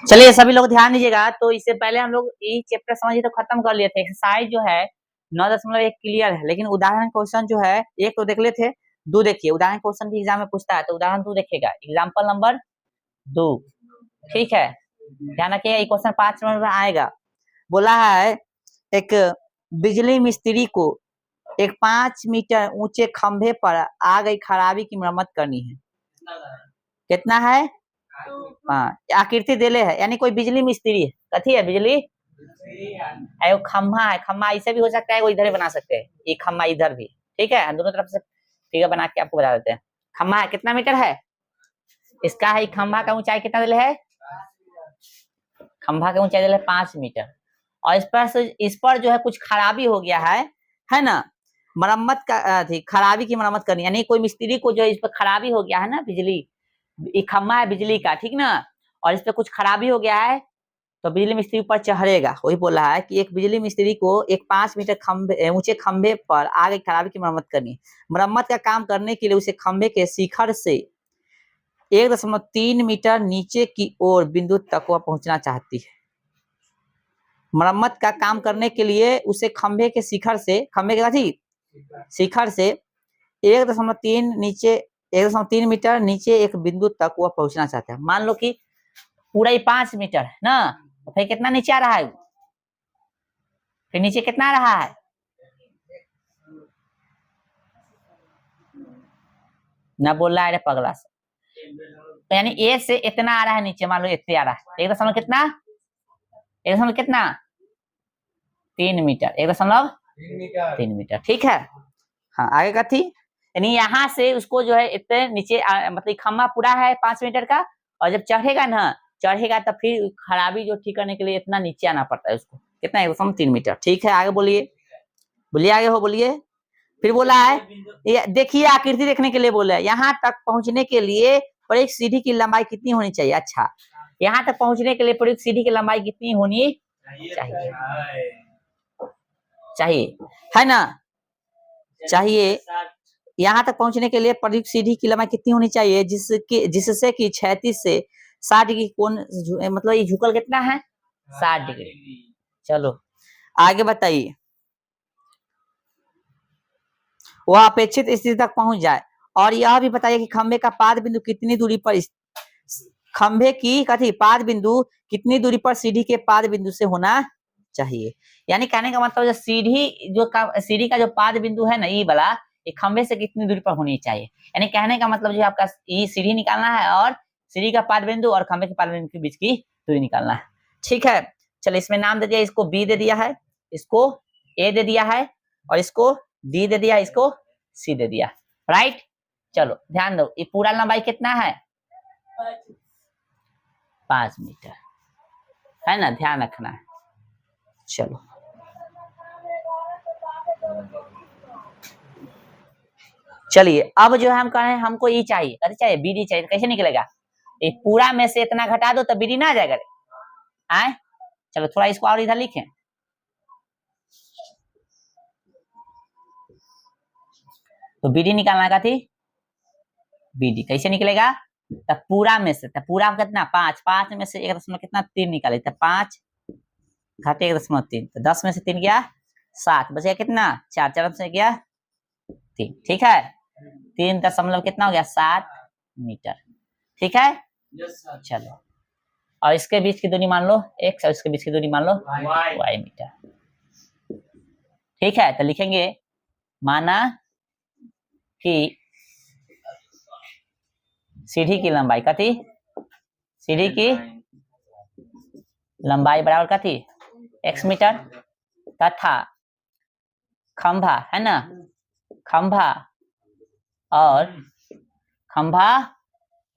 चलिए सभी लोग ध्यान दीजिएगा। तो इससे पहले हम लोग ये चैप्टर समझिए तो खत्म कर लिए थे। एक्सरसाइज जो है 9.1 क्लियर है, लेकिन उदाहरण क्वेश्चन जो है एक तो देख लेते थे, दो देखिए। उदाहरण क्वेश्चन भी एग्जाम में पूछता है, तो उदाहरण 2 देखिएगा, एग्जाम्पल नंबर 2। ठीक है, ध्यान रखिएगा, ये क्वेश्चन 5 नंबर में आएगा। बोला है एक बिजली मिस्त्री को एक 5 मीटर ऊंचे खंभे पर आ गई खराबी की मरम्मत करनी है। कितना है? हाँ, आकृति देले है, यानी कोई बिजली मिस्त्री है। कथी है? बिजली वो खम्भा है। खम्भा ऐसे भी हो सकता है, वो इधर ही बना सकते हैं, ये खम्भा इधर भी। ठीक है, दोनों तरफ से फिगर बना के आपको बता देते हैं। खम्भा है, कितना मीटर है इसका? है खम्भा का ऊंचाई कितना दिले है? खम्भा का ऊंचाई दिले 5 मीटर। और इस पर जो है कुछ खराबी हो गया है ना। मरम्मत का खराबी की मरम्मत करनी, यानी कोई मिस्त्री को जो इस पर खराबी हो गया है ना, बिजली, ये खम्भा है बिजली का, ठीक ना, और इस पे कुछ खराबी हो गया है, तो बिजली मिस्त्री ऊपर चढ़ेगा। वही बोल रहा है कि एक बिजली मिस्त्री को एक 5 मीटर खंभे ऊंचे खंभे पर आगे खराबी की मरम्मत करनी। मरम्मत का काम करने के लिए उसे खंभे के शिखर से 1.3 मीटर नीचे की ओर बिंदु तक वह पहुंचना चाहती है। मरम्मत का काम करने के लिए उसे खंभे के शिखर से, खंभे के साथी शिखर से 1.3 मीटर नीचे एक बिंदु तक वह पहुंचना चाहता है। मान लो कि पूरा ही 5 मीटर है ना, तो फिर कितना नीचे आ रहा है? फिर नीचे कितना आ रहा है ना? बोल रहा है पगला से। तो यानी ए से इतना आ रहा है नीचे, मान लो इतने आ रहा है। 1 कितना? 3 मीटर, 1.3 मीटर। ठीक है, हाँ आगे का थी, यानी यहाँ से उसको जो है इतने नीचे मतलब खम्भा पूरा है 5 मीटर का, और जब चढ़ेगा ना, चढ़ेगा तो फिर खराबी जो ठीक करने के लिए इतना नीचे आना पड़ता है उसको। कितना? 1.3 मीटर। ठीक है, आगे बोलिए, बोलिए आगे हो, बोलिए। फिर बोला है, ये देखिए आकृति देखने के लिए बोला है, यहाँ तक पहुंचने के लिए प्रयुक्त सीढ़ी की लंबाई कितनी होनी चाहिए? अच्छा, यहाँ तक पहुंचने के लिए प्रयुक्त सीढ़ी की लंबाई कितनी होनी चाहिए, है ना? चाहिए। यहाँ तक पहुंचने के लिए प्रयुक्त सीढ़ी की लंबाई कितनी होनी चाहिए? जिससे कि क्षैतिज से 60 डिग्री कोण, मतलब ये झुकल कितना है? 60 डिग्री। चलो आगे बताइए। वह अपेक्षित स्थिति तक पहुंच जाए। और यह भी बताइए कि खंभे का पाद बिंदु कितनी दूरी पर, खंभे की कथी पाद बिंदु कितनी दूरी पर सीढ़ी के पाद बिंदु से होना चाहिए। यानी कहने का मतलब जो सीढ़ी का जो पाद बिंदु है ना, ये वाला, ये खंभे से कितनी दूरी पर होनी चाहिए। यानी कहने का मतलब जो आपका ये सीढ़ी निकालना है, और सीढ़ी का पाद बिंदु और खंभे के पाद बिंदु के बीच की दूरी निकालना है। ठीक है, चलो इसमें नाम दे दिया, इसको बी दे दिया है, इसको ए दे दिया है, और इसको डी दे दिया, इसको सी दे दिया। राइट, चलो ध्यान दो, ये पूरा लंबाई कितना है? 5 मीटर, है ना, ध्यान रखना है। चलो चलिए, अब जो है हम कह रहे हैं हमको ये चाहिए, कैसे चाहिए? बीडी चाहिए। कैसे निकलेगा? ये पूरा में से इतना घटा दो तो बीडी ना आ जाएगा। आए, चलो थोड़ा इसको और इधर लिखें। तो बीडी निकालना का थी, बीडी कैसे निकलेगा? तो पूरा में से, तो पूरा कितना? 5, 5 में से 1 कितना? 3 निकाले, तो 5 घटे 1.3, तो 10 में से 3 गया 7, बच गया कितना? 4, 4 से गया 3। ठीक है, 3 कितना हो गया? 7 मीटर। ठीक है, चलो, और इसके बीच की दूरी मान लो x, और इसके बीच की दूरी मान लो y मीटर। ठीक है, तो लिखेंगे माना कि सीढ़ी की लंबाई का थी, सीढ़ी की लंबाई बराबर का थी x मीटर, तथा खंभा है ना, खंभा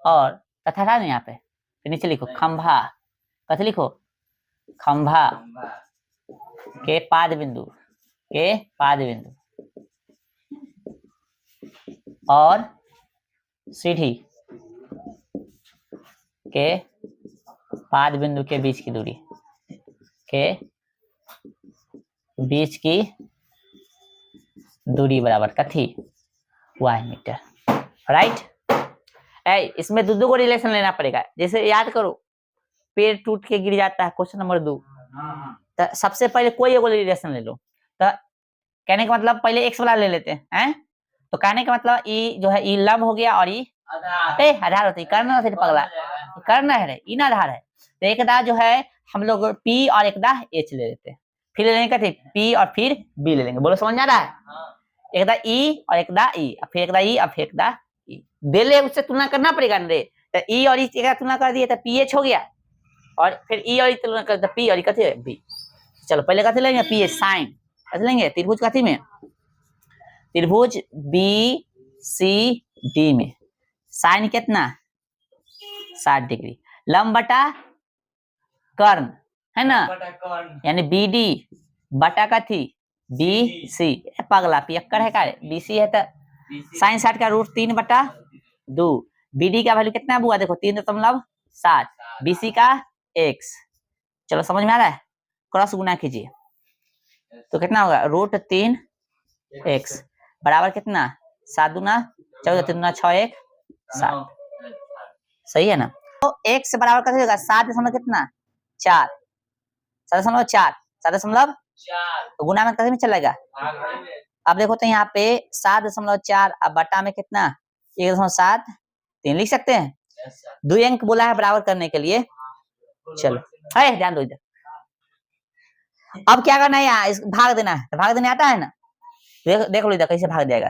और तथा था ना यहाँ पे, फिर नीचे लिखो खंभा, कैसे लिखो? खंभा के पाद बिंदु और सीढ़ी के पाद बिंदु के बीच की दूरी बीच की दूरी बराबर कथी y मीटर, राइट। इसमें दो को रिलेशन लेना पड़ेगा। जैसे याद करो, पेड़ टूट के गिर जाता है, क्वेश्चन नंबर 2, तो सबसे पहले कोई एगो रिलेशन ले लो। तो कहने का मतलब पहले x वाला ले लेते हैं, तो कहने का मतलब ई जो है ई लंब हो गया और ई आधार होता है। करना है पगला, करना है रे, इन आधार है। तो एक दा जो है हम लोग p और एक दा h ले लेते हैं, फिर ले लेंगे कथी p और फिर b ले लेंगे। बोलो समझ में आ रहा है? एक दा e और एक दा e, फिर एक दा e और फिर एक दा e दे ले, उससे तुलना करना पड़ेगा रे। तो e और e का तुलना कर दिए तो ph हो गया, और फिर e और e तुलना कर तो p और e कथी है b। चलो पहले कथी लेंगे ph साइन, कथी लेंगे त्रिभुज कथी में, त्रिभुज बी सी डी में साइन कितना 60 डिग्री, लंब बटा कर्ण है ना, यानी बी डी बटा कथी बी सी। पगला पियक्कर है का, बी सी है तो साइन 60 का रूट 3 बटा 2, बी डी का वैल्यू कितना हुआ देखो 3.7, बी सी का x। चलो समझ में आ रहा है? क्रॉस गुना कीजिए तो कितना होगा रूट 3x बराबर कितना 7 दूना 14 3 दूना 6 1 7, सही है ना। तो x से बराबर कैसे होगा 7 दशमलव कितना 4, 7.4, 7.4 तो गुना में कैसे में चलेगा। अब देखो तो यहाँ पे 7.4 अब बटा में कितना 1.7 3 लिख सकते हैं, 2 अंक बोला है बराबर करने के लिए। चलो है ध्यान दो इधर। अब क्या करना है यहाँ भाग देना है, भाग देने आता है ना, देख लो इधर कैसे भाग जाएगा।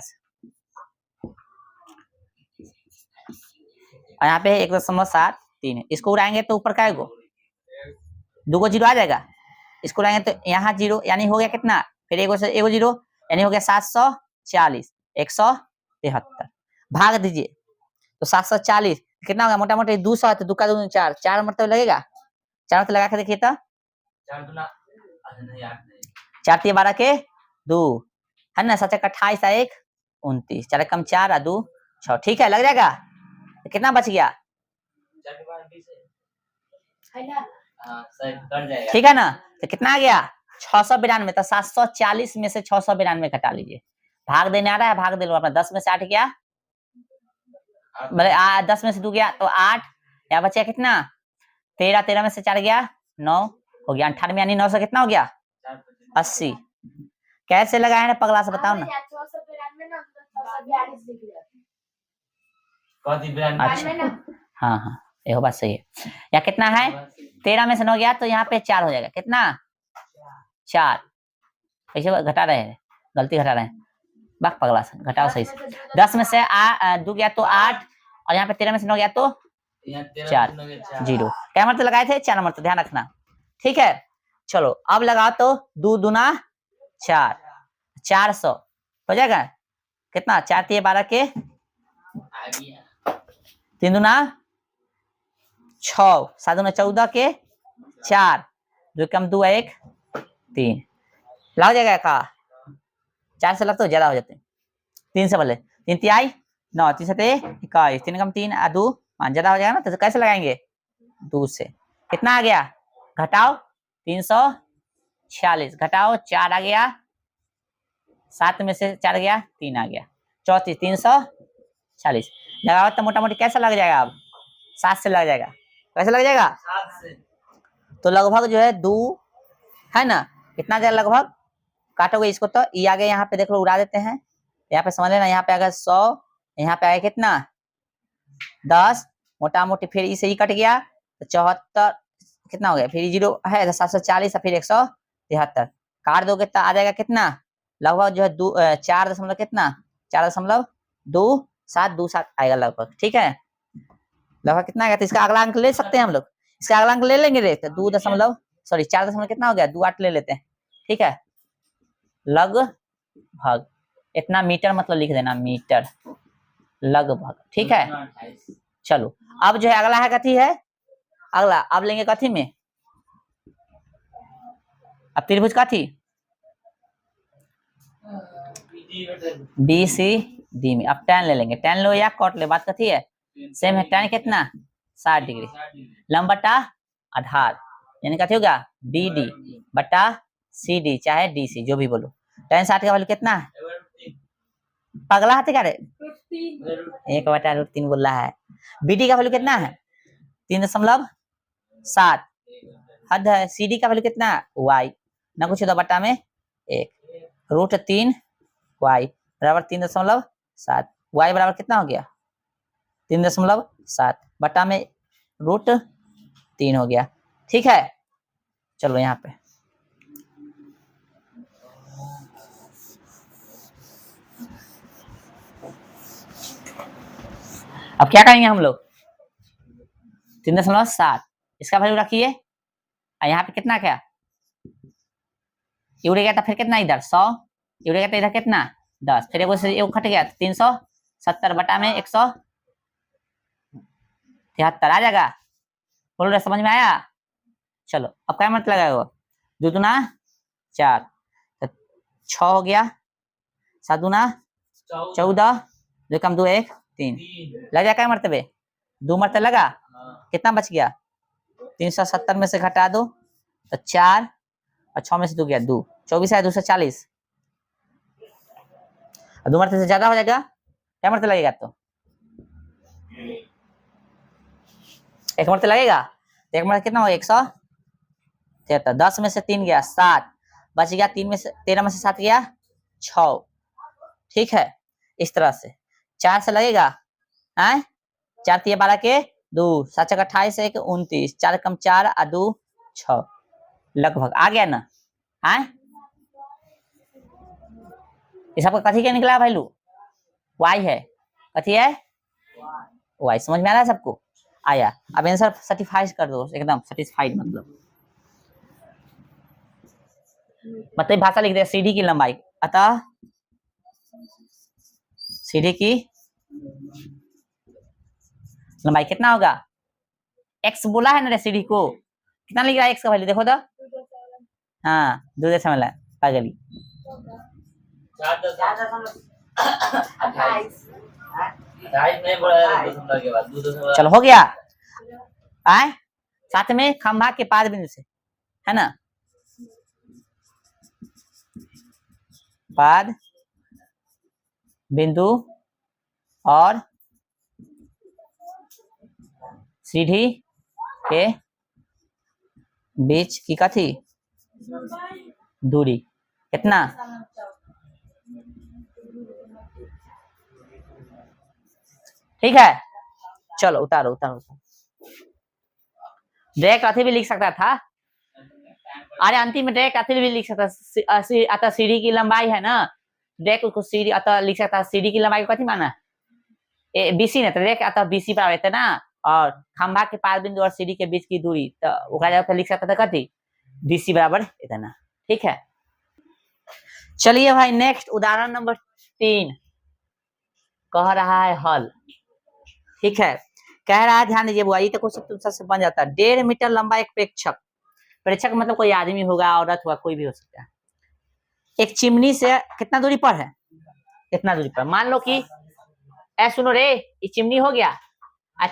और यहाँ पे 1.73 है, इसको उड़ाएंगे तो ऊपर क्या गो 2 को 0 आ जाएगा, इसको उड़ाएंगे तो यहाँ 0 यानी हो गया कितना, फिर एगो 0 यानी हो गया 740 173, भाग दीजिए तो 740 कितना होगा मोटा मोटा 200 है तो 2 का 2 4, 4 मतलब लगेगा, 4 मतलब लगा के देखिए तो 4 3 12 के 2 है ना, 7 28 1 29, 4 कम 4 और 2 6, ठीक है लग जाएगा। तो कितना बच गया ठीक है ना, तो कितना आ गया 692, तो 740 में से 692 घटा लीजिए, भाग देने आ रहा है, भाग दे लो अपना 10 में से 8 गया, 10 में से 2 गया तो 8, या बचा कितना 13, 13 में से 4 गया 9 हो गया 98, यानी 900 कितना हो गया 80। कैसे लगाए ना पगला से बताओ ना। अच्छा हाँ हाँ ये बात सही है। या कितना है 13 में से 9 गया तो यहाँ पे 4 हो जाएगा, कितना 4, कैसे घटा रहे हैं गलती घटा रहे हैं, बाक पगला से घटाओ सही से। 10 में से 2 गया तो 8, और यहाँ पे 13 में से 9 गया तो 4 0, क्या मतलब लगाए थे 4 मतलब, ध्यान रखना ठीक है। चलो अब लगाओ तो 2 दूना 4, 400 हो जाएगा, कितना 4 3 12 के 3 दूना 6, 7 दूना 14 के 4, 2 कम 2 1 3 लग जाएगा का 4 से लग तो ज्यादा हो जाते हैं, 3 से बोले 3 तिहाई 9, 3 से 21, 3 कम 3 2 5 ज्यादा हो जाएगा ना, तो कैसे लगाएंगे 2 से, कितना आ गया घटाओ 346 घटाओ 4 आ गया, 7 में से 4 गया 3 आ गया 34 340 लगाओ तो मोटा मोटी कैसा लग जाएगा, अब 7 से लग जाएगा, कैसे लग जाएगा 7 से, तो लगभग जो है 2 है ना, कितना जाएगा लगभग काटोगे इसको तो ये आगे यहाँ पे देख लो उड़ा देते हैं, यहाँ पे समझ लेना, यहाँ पे अगर 100 यहाँ पे आगे कितना 10 मोटा मोटी, फिर इसे ही कट गया तो 74 कितना हो गया, फिर 0 है 740 फिर 173 काट दोगे तो आ जाएगा कितना लगभग जो है 4 दशमलव कितना 4.27 आएगा लगभग, ठीक है लगभग कितना आएगा। तो इसका अगला अंक ले सकते हैं हम लोग, इसका अगला अंक ले लेंगे रे, तो 4 दशमलव कितना हो गया 2.8 ले लेते हैं, ठीक है लगभग इतना मीटर मतलब लिख देना मीटर लगभग, ठीक है। चलो अब जो है अगला है कथी है, अगला अब लेंगे कथी में, अब त्रिभुज कथी बी सी डी में, अब tan ले लेंगे, tan लो या कॉट ले, बात कथी है सेम है, tan कितना 60 डिग्री, लंब बटा आधार यानी कथी होगा बी डी बटा सी डी चाहे डी सी जो भी बोलो। tan 60 का वैल्यू कितना है? पगला हाथे क्या रे? 1/√3 बोल रहा है। बीडी का वैल्यू कितना है? 3.7। हद है। सीडी का वैल्यू कितना है? वाई ना कुछ तो बटा में 1 √3 वाई बराबर 3.7। वाई बराबर कितना हो गया? 3.7 बटा में √3 हो गया। ठीक है, चलो यहाँ पे अब क्या करेंगे हम लोग? 3.7 इसका वैल्यू रखिए। यहाँ पे कितना क्या ये उड़ेगा, तो फिर कितना इधर 100 उड़ेगा, तो इधर कितना 10, फिर एक खट गया 370 बटा में 173 आ जाएगा। बोल रहे समझ में आया? चलो अब क्या मतलब लगाएगा? 2 दूना 4 तो 6 हो गया, 7 दूना 14, 2 कम 2 1 3 लग जाए क्या मरतबे? 2 मरतबे लगा। कितना बच गया? 370 में से घटा दो तो 4 और 6 में से 2 गया 2, 24 है 240। 2 मरतबे से ज्यादा हो जाएगा, क्या मरतबे लगेगा? तो 1 मरतबे लगेगा। 1 मरतबे कितना होगा? 173। 10 में से 3 गया 7, बच गया 3 में से 13 में से 7 गया 6। ठीक है, इस तरह से 4 से लगेगा। 4 3 12 के 2, 7 28 1 29, 4 कम 4 और 2 6 लगभग आ गया ना? ये सबका कथी क्या निकला वैल्यू? वाई है। कथी है? वाई। समझ में आ रहा है सबको? आया। अब आंसर सर्टिफाइड कर दो, एकदम सेटिस्फाइड मतलब भाषा लिख दे सीडी की लंबाई। अतः सीडी की लंबाई कितना होगा? एक्स बोला है ना सीडी को, कितना लिख रहा है एक्स का वैल्यू? देखो तो। हाँ 2 पागली। चलो हो गया। साथ में खंभा के पाद बिंदु से, है ना? पाद बिंदु और सीढ़ी के बीच की कथी दूरी कितना? ठीक है, चलो उतारो उतारो। डायरेक्ट अथी भी लिख सकता था, अरे अंतिम में डायरेक्ट अथी भी लिख सकता। अतः सीढ़ी की लंबाई है ना, डायरेक्ट उसको सीढ़ी अतः लिख सकता। सीढ़ी की लंबाई को कथी माना? बीसी ने, तो डायरेक्ट अतः बीसी बराबर है ना, और खंभा के पाद बिंदु और सीढ़ी के बीच की दूरी तो ओकरा जगह पे लिख सकता था कथी डीसी बराबर इतना। ठीक है, चलिए भाई नेक्स्ट उदाहरण नंबर 3 कह रहा है हल। ठीक है, कह रहा है, ध्यान दीजिए बुआ, ये तो क्वेश्चन सबसे बन जाता है। 1.5 मीटर लंबा एक प्रेक्षक, प्रेक्षक मतलब कोई आदमी होगा, औरत होगा, कोई भी हो सकता है, एक चिमनी से कितना दूरी पर है? इतना दूरी पर। मान लो कि सुनो रे, ये चिमनी हो गया,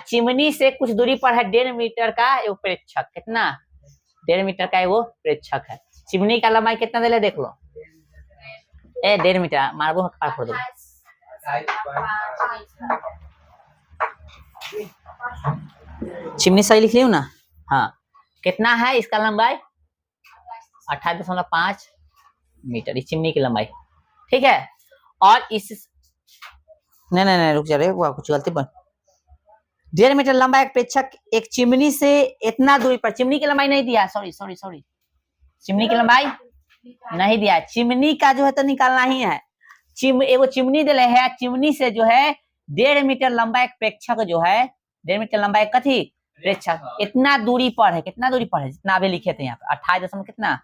चिमनी से कुछ दूरी पर है 1.5 मीटर का एक प्रेक्षक। कितना? 1.5 मीटर का वो प्रेक्षक है। चिमनी का लंबाई कितना दे देख लो। 1.5 मीटर मारबो फोड़ दो। चिमनी सही लिख लियो ना। हाँ, कितना है इसका लंबाई? 28.5 मीटर, इस चिमनी की लंबाई। ठीक है, और इस नहीं रुक जा रहे, कुछ गलती बन। 1.5 मीटर लंबा एक प्रेक्षक एक चिमनी से इतना दूरी पर, चिमनी की लंबाई नहीं दिया, सॉरी चिमनी की लंबाई नहीं दिया। चिमनी का जो है तो निकालना ही है। एगो चिमनी दिले है, चिमनी से जो है 1.5 मीटर लंबा एक प्रेक्षक जो है, 1.5 मीटर लंबा एक कथी प्रेक्षक इतना दूरी पर है। कितना दूरी पर है? जितना अभी लिखे थे यहाँ पे 28 कितना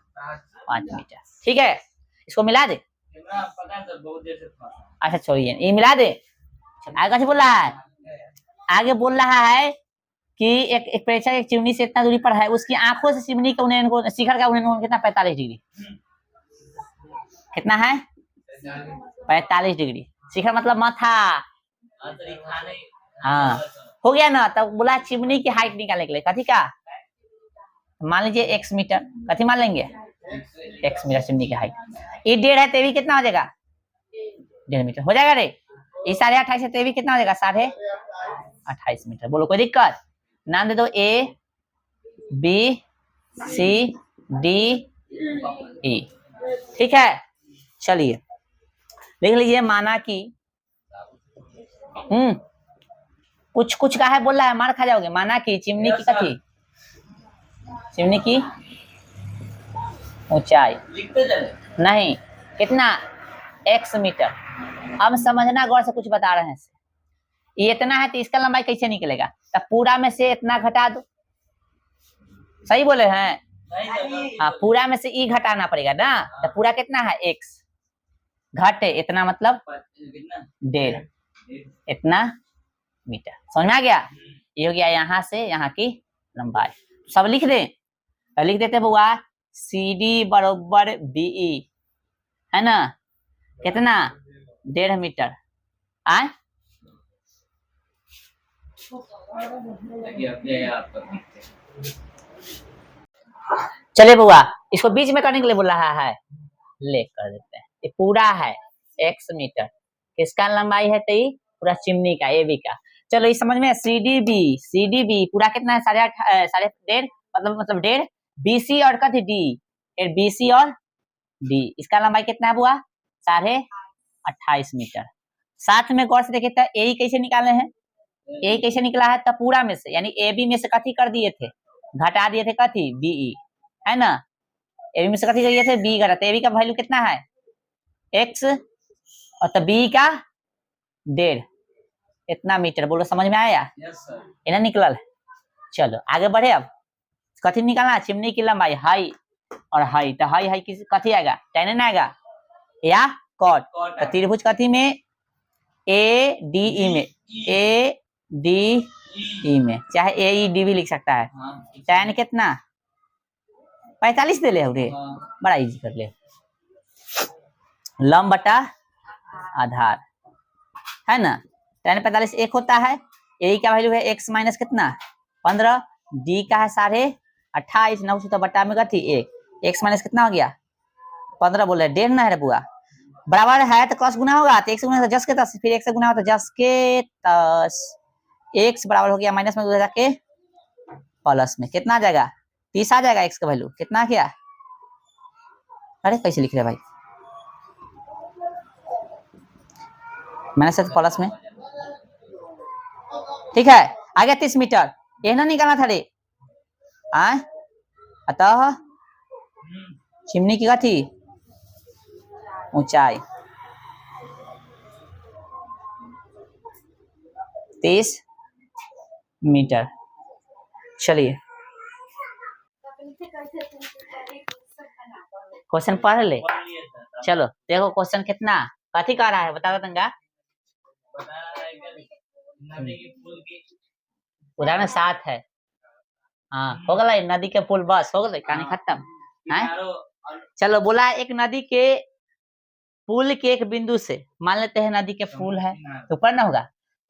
5 मीटर। ठीक है, इसको मिला दे। अच्छा छोड़िए, ये मिला दे। आगे बोल रहा है, आगे बोल रहा है कि एक प्रेक्षक एक चिमनी से इतना दूरी पर है, उसकी आंखों से चिमनी का उन्हें शिखर का उन्हें कितना 45 डिग्री। कितना है? 45 डिग्री। शिखर मतलब माथा। हाँ हो गया ना। तब बोला चिमनी की हाइट निकालने के लिए कथी का मान लीजिए x मीटर, कथी मान लेंगे x मीटर चिमनी की हाइट। ये 1.5 है तो भी कितना हो जाएगा 1.5 मीटर हो जाएगा रे। ये 28.5 है तो भी कितना हो जाएगा 28.5 मीटर। बोलो कोई दिक्कत? नाम दे दो A B C D E. ठीक है चलिए देख लीजिए माना कि कुछ कुछ का है बोल रहा है मार खा जाओगे। माना कि चिमनी की कथी चिमनी की ऊंचाई नहीं कितना x मीटर। अब समझना गौर से कुछ बता रहे हैं। ये इतना है तो इसका लंबाई कैसे निकलेगा? तब पूरा में से इतना घटा दो। सही बोले हैं? हाँ पूरा में से ई घटाना पड़ेगा ना। तो पूरा कितना है x घटे इतना मतलब 1.5 इतना मीटर। समझ में आ गया? ये हो गया यहाँ से यहाँ की लंबाई। सब लिख दें तो लिख देते बुआ सी डी बराबर बीई है ना कितना 1.5 मीटर आए। चले बुआ इसको बीच में करने के लिए बोल रहा है ले कर देते हैं। ये पूरा है x मीटर किसका लंबाई है तो पूरा चिमनी का ए बी का। चलो इस समझ में सी डी बी पूरा कितना है 1.5 मतलब 1.5 बीसी और कथी डी फिर बीसी और डी इसका लंबाई कितना है बुआ 28.5 मीटर। साथ में गौर से देखे तो ए कैसे निकाले हैं ए कैसे निकला है तब पूरा में से यानी ए बी में से कथी कर दिए थे घटा दिए थे कथी बीई है ना। ए बी में से कथी करिए थे बी घटा ए बी का वैल्यू कितना है x और तब बी का 1.5 इतना मीटर। बोलो समझ में आया? ये ना निकलल। चलो आगे बढ़े। अब कथी निकालना चिमनी की लंबाई हाई और हाई तो हाई किस कथी आएगा tan आएगा या कॉट। तो त्रिभुज कथी में ए डी ई में ए डी ई में चाहे ए ई डी भी लिख सकता है। tan कितना 45 दे ले बड़ा इजी कर ले लंब बटा आधार है ना। tan 45 1 होता है ए का वैल्यू है x माइनस कितना 15 डी का है 28.5 9 तो बटा में कथी 1 x माइनस कितना हो गया 15 बोले 1.5 ना है बुआ बराबर है तो क्रॉस गुना होगा तो 1 से गुना तो 10 के 10 फिर 1 से गुना हो तो 10 के 10 x बराबर हो गया माइनस में जाके प्लस में कितना आ जाएगा 30 आ जाएगा x का वैल्यू कितना क्या। अरे कैसे लिख रहे भाई माइनस से प्लस में ठीक है। आगे 30 मीटर ये ना निकालना था रे अतः चिमनी की कथी ऊंचाई 30 मीटर। चलिए क्वेश्चन पढ़ ले। चलो देखो क्वेश्चन कितना कथी कह रहा है बता दो तंगा। उदाहरण 7 है। हाँ हो गया नदी के पुल बस हो गया कहानी खत्म है। चलो बोला एक नदी के पुल के एक बिंदु से मान लेते हैं नदी के पुल है तो ऊपर ना होगा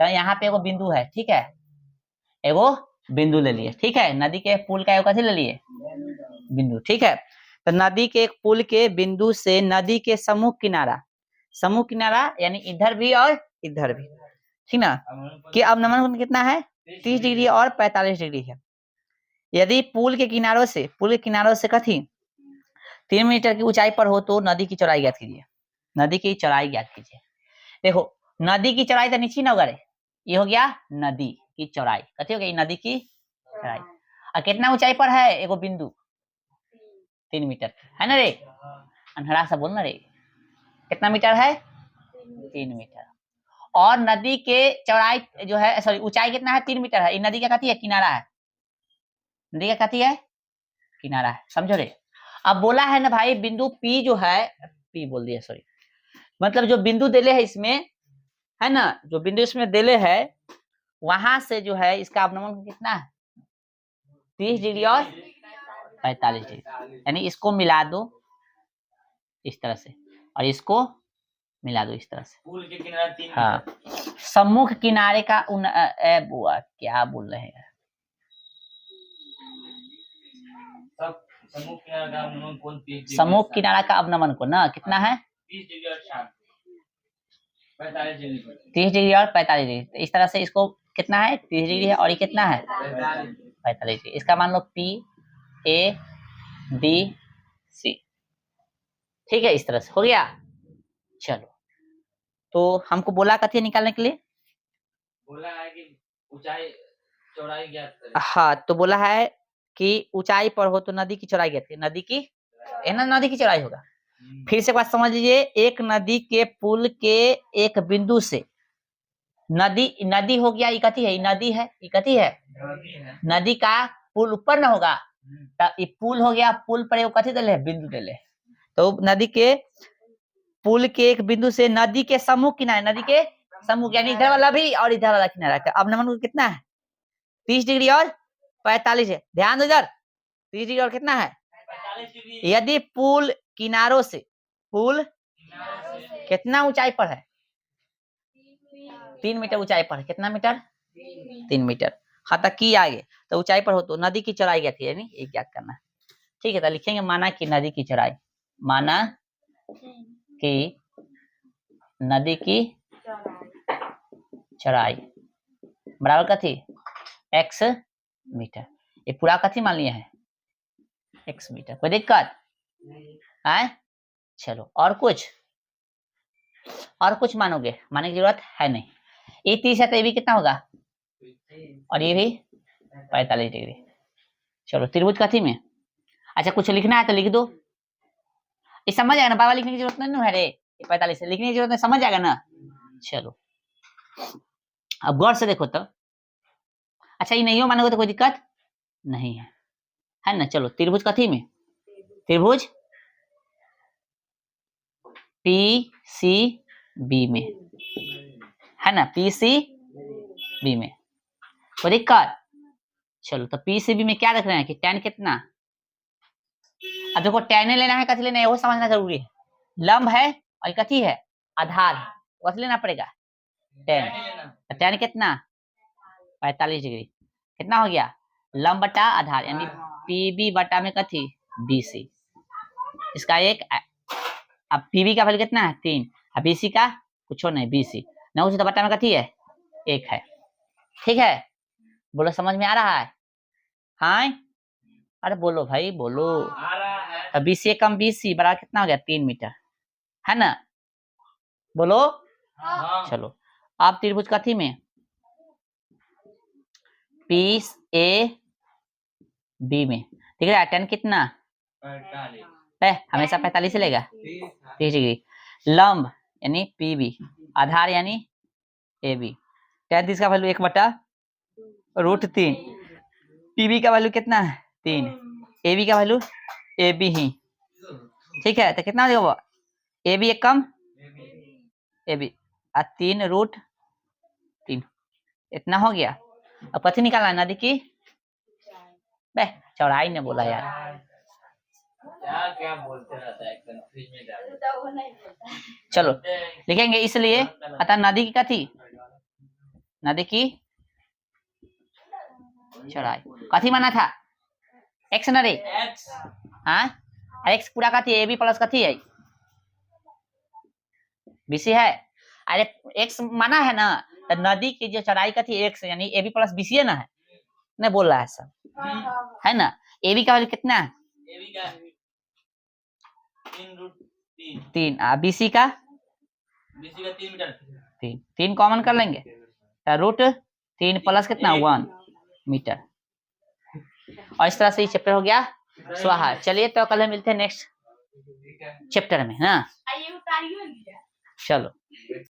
तो यहाँ पे एगो बिंदु है ठीक है एगो बिंदु ले लिए ठीक है नदी के पुल का एगो कथी ले लिए बिंदु ठीक है। तो नदी के एक पुल के बिंदु से नदी के सम्मुख किनारा यानी इधर भी और इधर भी ठीक ना कि अब नमन कितना है 30 डिग्री और 45 डिग्री है। यदि पुल के किनारों से कथी 3 मीटर की ऊंचाई पर हो तो नदी की चौड़ाई ज्ञात कीजिए। नदी की चौड़ाई ज्ञात कीजिए। देखो नदी की चौड़ाई तो नीचे ना होगा रे ये हो गया नदी की चौड़ाई कथी हो गई नदी की चौड़ाई और कितना ऊंचाई पर है एगो बिंदु 3 मीटर है ना रे अंधड़ा सा बोलना रे कितना मीटर है 3 मीटर और नदी के चौड़ाई जो है सॉरी ऊंचाई कितना है 3 मीटर है। नदी का कथी है किनारा है नदी का कथी है किनारा है समझो रे। अब बोला है ना भाई बिंदु P जो है P बोल दिया सॉरी मतलब जो बिंदु देले है इसमें है ना जो बिंदु इसमें देले है वहां से जो है इसका अवनमन कितना है 30 डिग्री और 45 डिग्री यानी इसको मिला दो इस तरह से और इसको मिला दो इस तरह से पुल के किनारे 3 हाँ सम्मुख किनारे का बुआ क्या बोल रहे हैं समूह किनारा का अवनमन कोण ना कितना है 30 डिग्री और 45 डिग्री। तो इस तरह से इसको कितना है 30 डिग्री है और ये कितना है 45 डिग्री। इसका मान लो P A B C। ठीक है, इस तरह से हो गया। चलो, तो हमको बोला कथी निकालने के लिए, बोला है कि ऊंचाई चौड़ाई ज्ञात करें। हाँ, तो बोला है कि ऊंचाई पर हो तो नदी की चौड़ाई ज्ञात करें। नदी की है ना, नदी की चौड़ाई होगा। फिर से बात समझ लीजिए, एक नदी के पुल के एक बिंदु से नदी हो गया, इकती है, नदी है, इकती है नदी का पुल ऊपर न होगा तो पुल हो गया, पुल पर कथी डले बिंदु डले। तो नदी के पुल के एक बिंदु से नदी के सम्मुख किनारे, नदी के सम्मुख यानी इधर वाला भी और इधर वाला किनारा का अवनमन कितना है 30 डिग्री और 45 है। ध्यान दो इधर, 30 डिग्री और कितना है 45 डिग्री। यदि पुल किनारों से कितना ऊंचाई पर है 3 मीटर ऊंचाई पर है। कितना मीटर 3 मीटर। हाँ तक की आगे तो ऊंचाई पर हो तो नदी की चौड़ाई क्या थी, यानी एक याद करना। ठीक है, तो लिखेंगे माना कि नदी की चौड़ाई, माना कि नदी की चौड़ाई बराबर कथी x मीटर। ये पूरा कथी मान लिया है x मीटर। कोई दिक्कत है? चलो, और कुछ मानोगे, मानने की जरूरत है नहीं। ये 30 है तो ये भी कितना होगा और ये भी 45 डिग्री। चलो, त्रिभुज कथी में, अच्छा कुछ लिखना है तो लिख दो, ये समझ आएगा ना, बाबा लिखने की जरूरत नहीं है रे, 45 लिखने की जरूरत नहीं, समझ आएगा ना। चलो, अब गौर से देखो तो, अच्छा ये नहीं हो मानोगे तो कोई दिक्कत नहीं है ना। चलो, त्रिभुज कथी में, त्रिभुज PCB में है ना, PCB में कोई दिक्कत। चलो, तो PCB में क्या रख रहे हैं कि tan कितना, अब देखो tan लेना है कथी लेना है वो समझना जरूरी है। लंब है और कथी है आधार, कथी लेना पड़ेगा tan कितना 45 डिग्री। कितना हो गया लंब बटा आधार, यानी PB बटा में कथी BC। इसका एक, अब PB का वैल्यू कितना है 3, अब BC का कुछ नहीं BC, 9 से तो बटा में कथी है 1 है। ठीक है, बोलो समझ में आ रहा है? हाँ, अरे बोलो भाई बोलो। अब BC कम BC बराबर कितना हो गया 3 मीटर, है ना, बोलो। चलो, आप त्रिभुज कथी में PAB में ठीक है, tan कितना हमेशा 45 लेगा 30 डिग्री। लंब यानी PB, आधार यानी AB, tan 30 का वैल्यू 1 बटा √3, PB का वैल्यू कितना है 3, AB का वैल्यू AB ही। ठीक है, तो कितना देगा वो AB एक कम AB 3√3, इतना हो गया। अब कथी निकालना नदी की चौड़ाई ने बोला यार, क्या बोलते रहता है कंफ्यूज में। चलो लिखेंगे इसलिए, अतः नदी की कथी, नदी की चौड़ाई कथी माना था x ना रे, हाँ x पूरा कथी AB प्लस कथी है BC है। अरे x माना है ना, तो नदी की जो चौड़ाई कथी x यानी AB प्लस BC है ना, है नहीं बोल रहा है सब, है ना। AB का वैल्यू कितना है AB का 3, BC का 3 मीटर, 3 कॉमन कर लेंगे तो √3 प्लस कितना 1 मीटर। और इस तरह से ये चैप्टर हो गया स्वाहा। चलिए, तो कल मिलते हैं नेक्स्ट चैप्टर में ना। चलो।